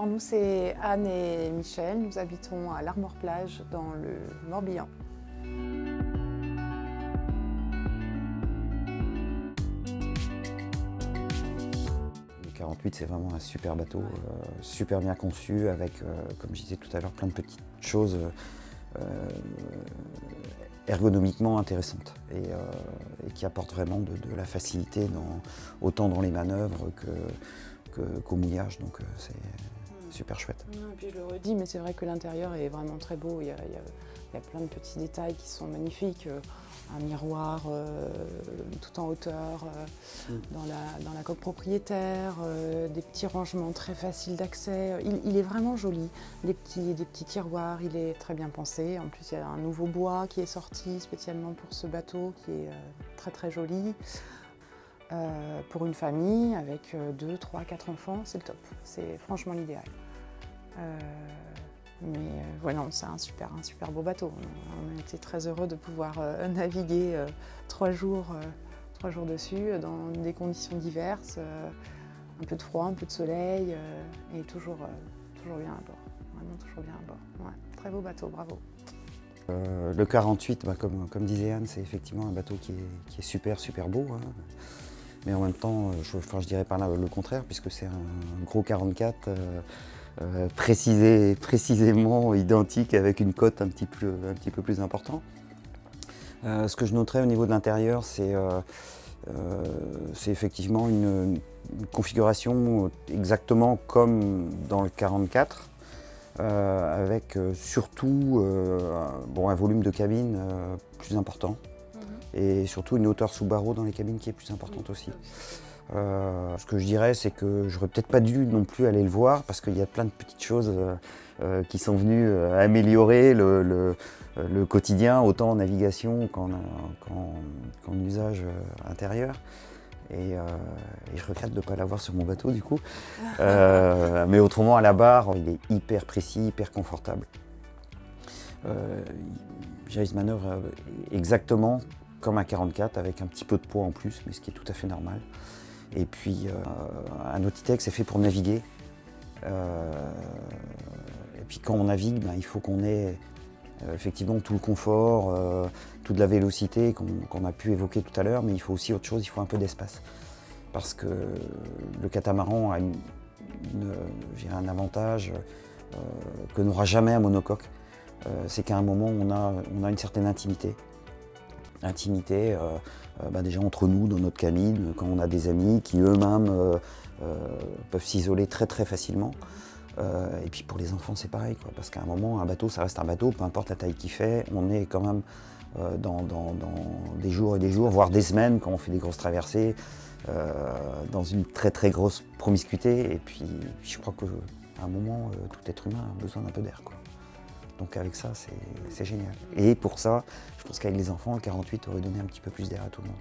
Alors nous, c'est Anne et Michel. Nous habitons à l'Armor-Plage dans le Morbihan. Le 48, c'est vraiment un super bateau, super bien conçu, avec, comme je disais tout à l'heure, plein de petites choses ergonomiquement intéressantes et qui apportent vraiment de la facilité autant dans les manœuvres qu'au mouillage. Donc c'est super chouette. Et puis je le redis, mais c'est vrai que l'intérieur est vraiment très beau. Il y a plein de petits détails qui sont magnifiques. Un miroir tout en hauteur dans la coque propriétaire, des petits rangements très faciles d'accès. Il est vraiment joli, des petits tiroirs, il est très bien pensé. En plus, il y a un nouveau bois qui est sorti spécialement pour ce bateau qui est très très joli. Pour une famille avec 2, 3, 4 enfants, c'est le top. C'est franchement l'idéal. Mais voilà, c'est un super beau bateau. On a été très heureux de pouvoir naviguer 3 jours dessus dans des conditions diverses, un peu de froid, un peu de soleil et toujours bien à bord. Vraiment toujours bien à bord. Ouais, très beau bateau, bravo. Le 48, comme disait Anne, c'est effectivement un bateau qui est super beau. Hein. Mais en même temps, je dirais par là le contraire, puisque c'est un gros 44 précisément identique avec une cote un petit peu plus importante. Ce que je noterais au niveau de l'intérieur, c'est effectivement une configuration exactement comme dans le 44, avec surtout un volume de cabine plus important. Et surtout une hauteur sous barreau dans les cabines qui est plus importante aussi. Ce que je dirais, c'est que j'aurais peut-être pas dû non plus aller le voir parce qu'il y a plein de petites choses qui sont venues améliorer le quotidien, autant en navigation qu'en usage intérieur. Et je regrette de ne pas l'avoir sur mon bateau du coup. Mais autrement, à la barre, il est hyper précis, hyper confortable. Il se manœuvre exactement comme un 44 avec un petit peu de poids en plus, mais ce qui est tout à fait normal. Et puis un Nautitech, c'est fait pour naviguer. Et puis quand on navigue, il faut qu'on ait effectivement tout le confort, toute la vélocité qu'on a pu évoquer tout à l'heure, mais il faut aussi autre chose, il faut un peu d'espace. Parce que le catamaran a un avantage que n'aura jamais un monocoque. C'est qu'à un moment, on a une certaine intimité. Déjà entre nous, dans notre cabine, quand on a des amis qui eux-mêmes peuvent s'isoler très facilement. Et puis pour les enfants, c'est pareil, quoi, parce qu'à un moment, un bateau, ça reste un bateau, peu importe la taille qu'il fait. On est quand même dans des jours et des jours, voire des semaines, quand on fait des grosses traversées, dans une très grosse promiscuité. Et puis je crois qu'à un moment, tout être humain a besoin d'un peu d'air, quoi. Donc avec ça, c'est génial. Et pour ça, je pense qu'avec les enfants, le 48 aurait donné un petit peu plus d'air à tout le monde.